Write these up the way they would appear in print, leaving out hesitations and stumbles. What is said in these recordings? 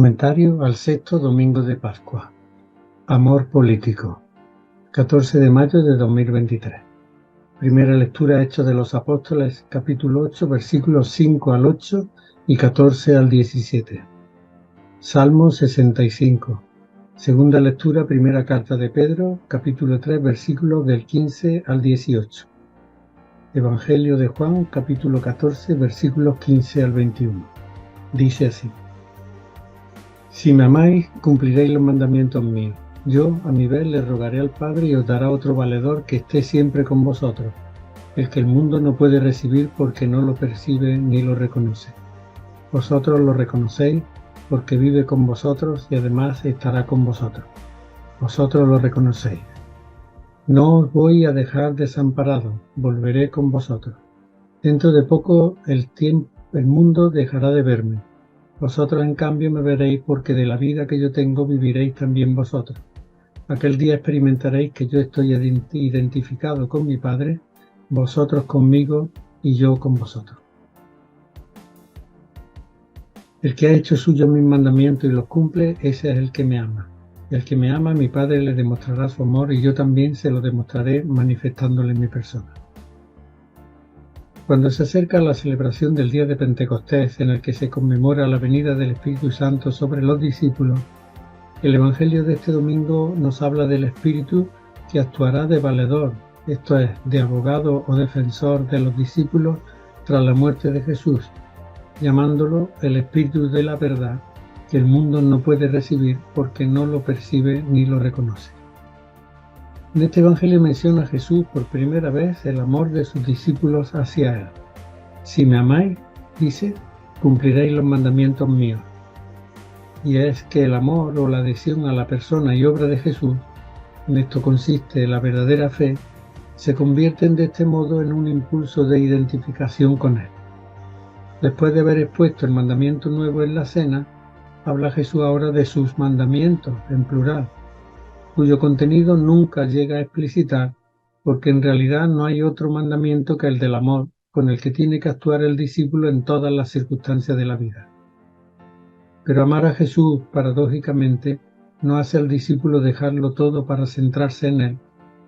Comentario al sexto domingo de Pascua. Amor político. 14 de mayo de 2023. Primera lectura, Hechos de los Apóstoles, capítulo 8, versículos 5 al 8 y 14 al 17. Salmo 65. Segunda lectura, primera carta de Pedro, capítulo 3, versículos del 15 al 18. Evangelio de Juan, capítulo 14, versículos 15 al 21. Dice así: Si me amáis, cumpliréis los mandamientos míos. Yo, a mi vez, le rogaré al Padre y os dará otro valedor que esté siempre con vosotros, el que el mundo no puede recibir porque no lo percibe ni lo reconoce. Vosotros lo reconocéis porque vive con vosotros y además estará con vosotros. Vosotros lo reconocéis. No os voy a dejar desamparados, volveré con vosotros. Dentro de poco el mundo dejará de verme. Vosotros en cambio me veréis, porque de la vida que yo tengo viviréis también vosotros. Aquel día experimentaréis que yo estoy identificado con mi Padre, vosotros conmigo y yo con vosotros. El que ha hecho suyo mis mandamientos y los cumple, ese es el que me ama. Y al que me ama, mi Padre le demostrará su amor y yo también se lo demostraré manifestándole mi persona. Cuando se acerca la celebración del día de Pentecostés, en el que se conmemora la venida del Espíritu Santo sobre los discípulos, el Evangelio de este domingo nos habla del Espíritu que actuará de valedor, esto es, de abogado o defensor de los discípulos tras la muerte de Jesús, llamándolo el Espíritu de la verdad, que el mundo no puede recibir porque no lo percibe ni lo reconoce. En este Evangelio menciona a Jesús por primera vez el amor de sus discípulos hacia Él. Si me amáis, dice, cumpliréis los mandamientos míos. Y es que el amor o la adhesión a la persona y obra de Jesús, en esto consiste la verdadera fe, se convierten de este modo en un impulso de identificación con Él. Después de haber expuesto el mandamiento nuevo en la cena, habla Jesús ahora de sus mandamientos, en plural, cuyo contenido nunca llega a explicitar, porque en realidad no hay otro mandamiento que el del amor, con el que tiene que actuar el discípulo en todas las circunstancias de la vida. Pero amar a Jesús, paradójicamente, no hace al discípulo dejarlo todo para centrarse en Él,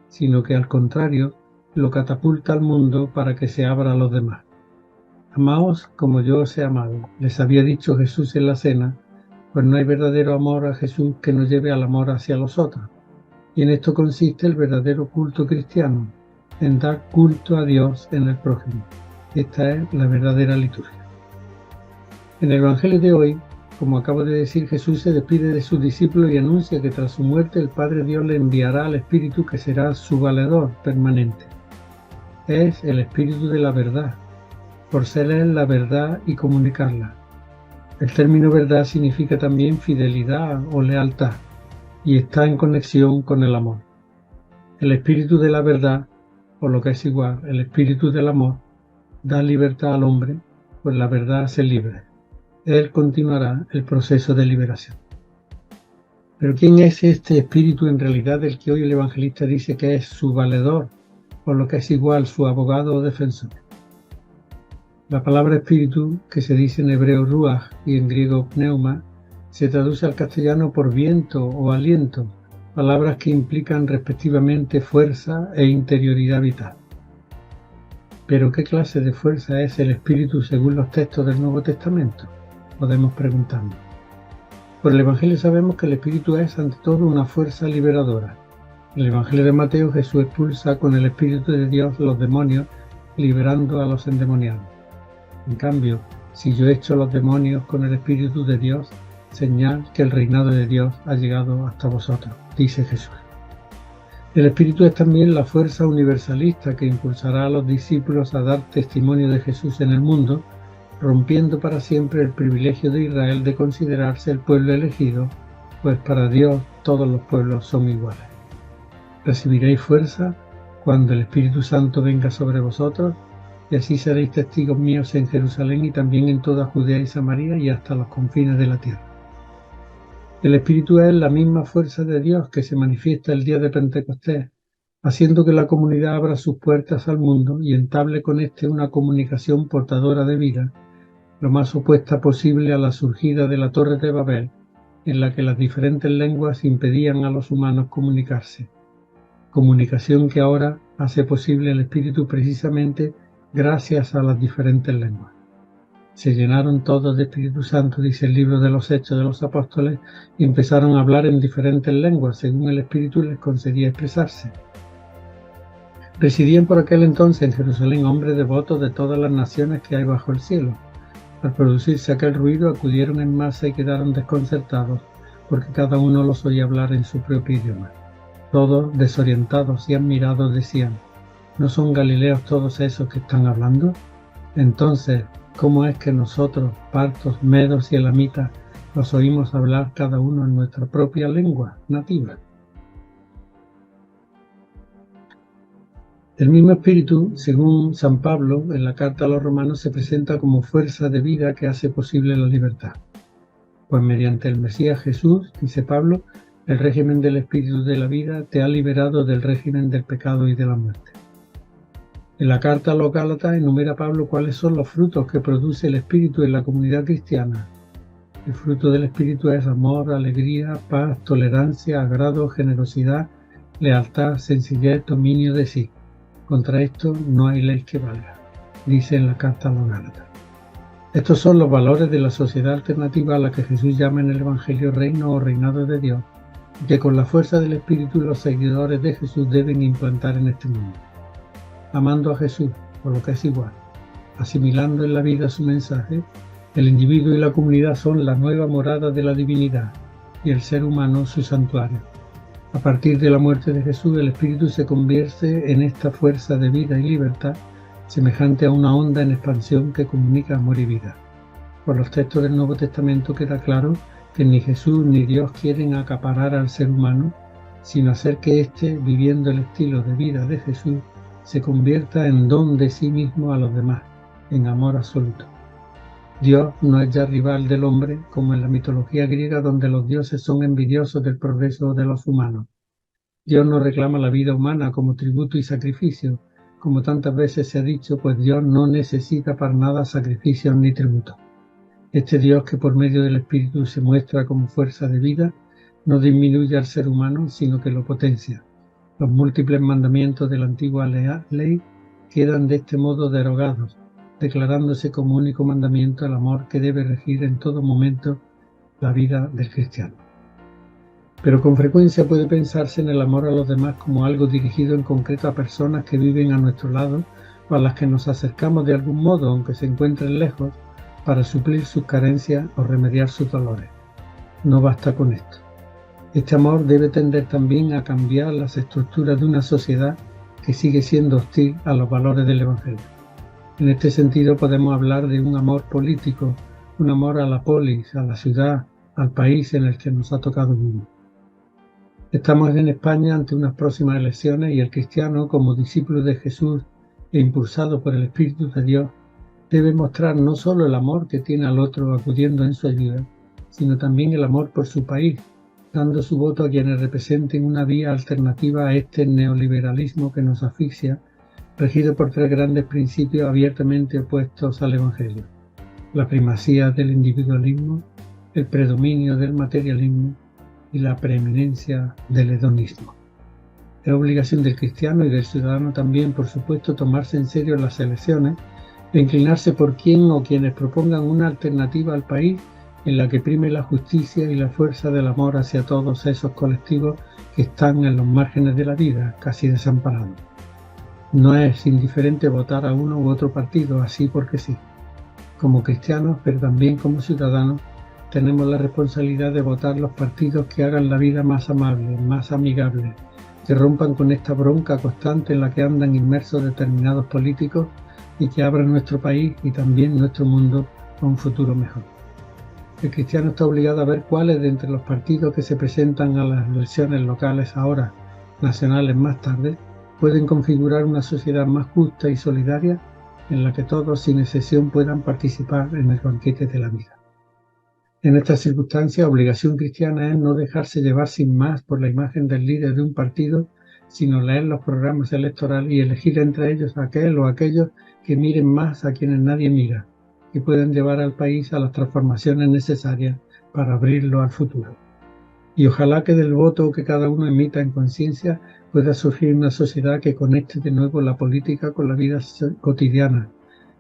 sino que al contrario, lo catapulta al mundo para que se abra a los demás. Amaos como yo os he amado, les había dicho Jesús en la cena, pues no hay verdadero amor a Jesús que nos lleve al amor hacia los otros. Y en esto consiste el verdadero culto cristiano, en dar culto a Dios en el prójimo. Esta es la verdadera liturgia. En el Evangelio de hoy, como acabo de decir, Jesús se despide de sus discípulos y anuncia que tras su muerte el Padre Dios le enviará al Espíritu que será su valedor permanente. Es el Espíritu de la verdad, por ser Él la verdad y comunicarla. El término verdad significa también fidelidad o lealtad, y está en conexión con el amor. El espíritu de la verdad, o lo que es igual, el espíritu del amor, da libertad al hombre, pues la verdad hace libre. Él continuará el proceso de liberación. Pero ¿quién es este espíritu en realidad del que hoy el evangelista dice que es su valedor, o lo que es igual, su abogado o defensor? La palabra espíritu, que se dice en hebreo ruach y en griego pneuma, se traduce al castellano por viento o aliento, palabras que implican respectivamente fuerza e interioridad vital. ¿Pero qué clase de fuerza es el espíritu según los textos del Nuevo Testamento? Podemos preguntarnos. Por el Evangelio sabemos que el espíritu es ante todo una fuerza liberadora. En el Evangelio de Mateo, Jesús expulsa con el Espíritu de Dios los demonios, liberando a los endemoniados. En cambio, si yo echo los demonios con el Espíritu de Dios, señal que el reinado de Dios ha llegado hasta vosotros, dice Jesús. El Espíritu es también la fuerza universalista que impulsará a los discípulos a dar testimonio de Jesús en el mundo, rompiendo para siempre el privilegio de Israel de considerarse el pueblo elegido, pues para Dios todos los pueblos son iguales. Recibiréis fuerza cuando el Espíritu Santo venga sobre vosotros, y así seréis testigos míos en Jerusalén y también en toda Judea y Samaria y hasta los confines de la tierra. El Espíritu es la misma fuerza de Dios que se manifiesta el día de Pentecostés, haciendo que la comunidad abra sus puertas al mundo y entable con éste una comunicación portadora de vida, lo más opuesta posible a la surgida de la Torre de Babel, en la que las diferentes lenguas impedían a los humanos comunicarse. Comunicación que ahora hace posible el Espíritu precisamente gracias a las diferentes lenguas. Se llenaron todos de Espíritu Santo, dice el libro de los Hechos de los Apóstoles, y empezaron a hablar en diferentes lenguas, según el Espíritu les concedía expresarse. Residían por aquel entonces en Jerusalén hombres devotos de todas las naciones que hay bajo el cielo. Al producirse aquel ruido, acudieron en masa y quedaron desconcertados, porque cada uno los oía hablar en su propio idioma. Todos, desorientados y admirados, decían: ¿no son galileos todos esos que están hablando? Entonces, ¿cómo es que nosotros, partos, medos y elamitas, los oímos hablar cada uno en nuestra propia lengua nativa? El mismo Espíritu, según San Pablo, en la carta a los Romanos, se presenta como fuerza de vida que hace posible la libertad. Pues mediante el Mesías Jesús, dice Pablo, el régimen del Espíritu de la vida te ha liberado del régimen del pecado y de la muerte. En la carta a los Gálatas enumera Pablo cuáles son los frutos que produce el Espíritu en la comunidad cristiana. El fruto del Espíritu es amor, alegría, paz, tolerancia, agrado, generosidad, lealtad, sencillez, dominio de sí. Contra esto no hay ley que valga, dice en la carta a los Gálatas. Estos son los valores de la sociedad alternativa a la que Jesús llama en el Evangelio reino o reinado de Dios, y que con la fuerza del Espíritu los seguidores de Jesús deben implantar en este mundo. Amando a Jesús, por lo que es igual, asimilando en la vida su mensaje, el individuo y la comunidad son la nueva morada de la divinidad y el ser humano su santuario. A partir de la muerte de Jesús, el Espíritu se convierte en esta fuerza de vida y libertad, semejante a una onda en expansión que comunica amor y vida. Por los textos del Nuevo Testamento queda claro que ni Jesús ni Dios quieren acaparar al ser humano, sino hacer que éste, viviendo el estilo de vida de Jesús, se convierta en don de sí mismo a los demás, en amor absoluto. Dios no es ya rival del hombre, como en la mitología griega, donde los dioses son envidiosos del progreso de los humanos. Dios no reclama la vida humana como tributo y sacrificio, como tantas veces se ha dicho, pues Dios no necesita para nada sacrificios ni tributos. Este Dios que por medio del Espíritu se muestra como fuerza de vida, no disminuye al ser humano, sino que lo potencia. Los múltiples mandamientos de la antigua ley quedan de este modo derogados, declarándose como único mandamiento el amor que debe regir en todo momento la vida del cristiano. Pero con frecuencia puede pensarse en el amor a los demás como algo dirigido en concreto a personas que viven a nuestro lado o a las que nos acercamos de algún modo, aunque se encuentren lejos, para suplir sus carencias o remediar sus dolores. No basta con esto. Este amor debe tender también a cambiar las estructuras de una sociedad que sigue siendo hostil a los valores del Evangelio. En este sentido podemos hablar de un amor político, un amor a la polis, a la ciudad, al país en el que nos ha tocado vivir. Estamos en España ante unas próximas elecciones y el cristiano, como discípulo de Jesús e impulsado por el Espíritu de Dios, debe mostrar no solo el amor que tiene al otro acudiendo en su ayuda, sino también el amor por su país, dando su voto a quienes representen una vía alternativa a este neoliberalismo que nos asfixia, regido por tres grandes principios abiertamente opuestos al Evangelio: la primacía del individualismo, el predominio del materialismo y la preeminencia del hedonismo. Es obligación del cristiano y del ciudadano también, por supuesto, tomarse en serio las elecciones e inclinarse por quien o quienes propongan una alternativa al país en la que prime la justicia y la fuerza del amor hacia todos esos colectivos que están en los márgenes de la vida, casi desamparados. No es indiferente votar a uno u otro partido así porque sí. Como cristianos, pero también como ciudadanos, tenemos la responsabilidad de votar los partidos que hagan la vida más amable, más amigable, que rompan con esta bronca constante en la que andan inmersos determinados políticos y que abran nuestro país y también nuestro mundo a un futuro mejor. El cristiano está obligado a ver cuáles de entre los partidos que se presentan a las elecciones locales ahora, nacionales más tarde, pueden configurar una sociedad más justa y solidaria en la que todos sin excepción puedan participar en el banquete de la vida. En estas circunstancias, obligación cristiana es no dejarse llevar sin más por la imagen del líder de un partido, sino leer los programas electorales y elegir entre ellos aquel o aquellos que miren más a quienes nadie mira, que puedan llevar al país a las transformaciones necesarias para abrirlo al futuro. Y ojalá que del voto que cada uno emita en conciencia pueda surgir una sociedad que conecte de nuevo la política con la vida cotidiana,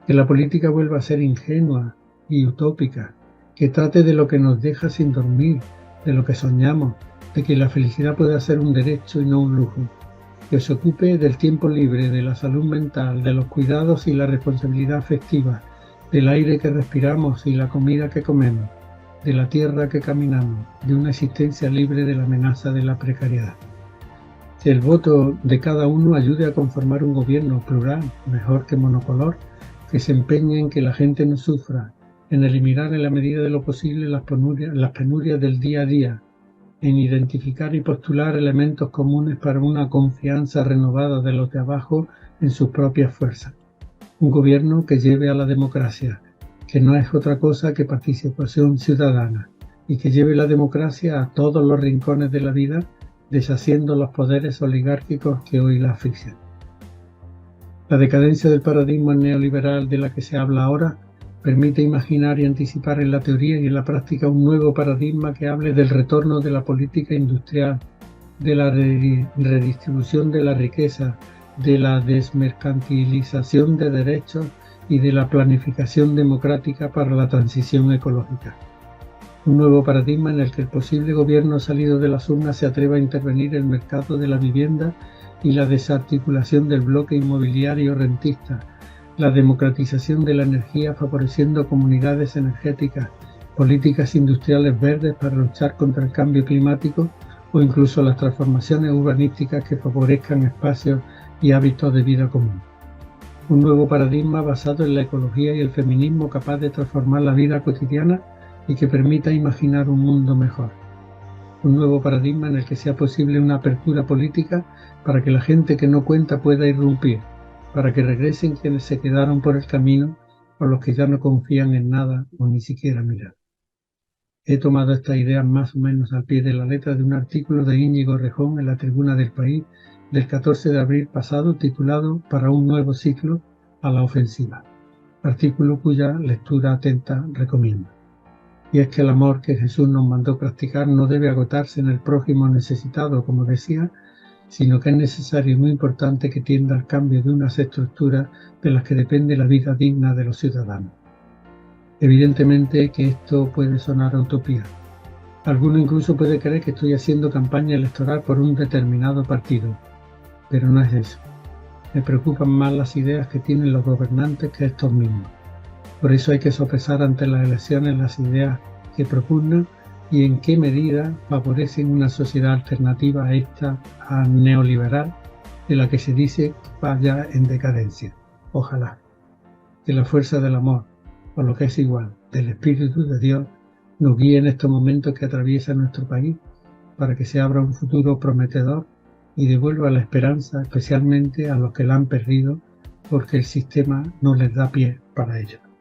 que la política vuelva a ser ingenua y utópica, que trate de lo que nos deja sin dormir, de lo que soñamos, de que la felicidad pueda ser un derecho y no un lujo, que se ocupe del tiempo libre, de la salud mental, de los cuidados y la responsabilidad afectiva, del aire que respiramos y la comida que comemos, de la tierra que caminamos, de una existencia libre de la amenaza de la precariedad. Que el voto de cada uno ayude a conformar un gobierno plural, mejor que monocolor, que se empeñe en que la gente no sufra, en eliminar en la medida de lo posible las penurias del día a día, en identificar y postular elementos comunes para una confianza renovada de los de abajo en sus propias fuerzas. Un gobierno que lleve a la democracia, que no es otra cosa que participación ciudadana, y que lleve la democracia a todos los rincones de la vida, deshaciendo los poderes oligárquicos que hoy la asfixian. La decadencia del paradigma neoliberal de la que se habla ahora permite imaginar y anticipar en la teoría y en la práctica un nuevo paradigma que hable del retorno de la política industrial, de la redistribución de la riqueza, de la desmercantilización de derechos y de la planificación democrática para la transición ecológica. Un nuevo paradigma en el que el posible gobierno salido de las urnas se atreva a intervenir el mercado de la vivienda y la desarticulación del bloque inmobiliario rentista, la democratización de la energía favoreciendo comunidades energéticas, políticas industriales verdes para luchar contra el cambio climático o incluso las transformaciones urbanísticas que favorezcan espacios y hábitos de vida común. Un nuevo paradigma basado en la ecología y el feminismo capaz de transformar la vida cotidiana y que permita imaginar un mundo mejor. Un nuevo paradigma en el que sea posible una apertura política para que la gente que no cuenta pueda irrumpir, para que regresen quienes se quedaron por el camino o los que ya no confían en nada o ni siquiera mirar. He tomado estas ideas más o menos al pie de la letra de un artículo de Íñigo Errejón en la Tribuna del País del 14 de abril pasado titulado Para un nuevo ciclo a la ofensiva, artículo cuya lectura atenta recomiendo. Y es que el amor que Jesús nos mandó practicar no debe agotarse en el prójimo necesitado, como decía, sino que es necesario y muy importante que tienda al cambio de unas estructuras de las que depende la vida digna de los ciudadanos. Evidentemente que esto puede sonar a utopía. Alguno incluso puede creer que estoy haciendo campaña electoral por un determinado partido, pero no es eso. Me preocupan más las ideas que tienen los gobernantes que estos mismos. Por eso hay que sopesar ante las elecciones las ideas que propugnan y en qué medida favorecen una sociedad alternativa a esta neoliberal de la que se dice vaya en decadencia. Ojalá que la fuerza del amor, o lo que es igual, del Espíritu de Dios, nos guíe en estos momentos que atraviesa nuestro país para que se abra un futuro prometedor y devuelva la esperanza especialmente a los que la han perdido porque el sistema no les da pie para ello.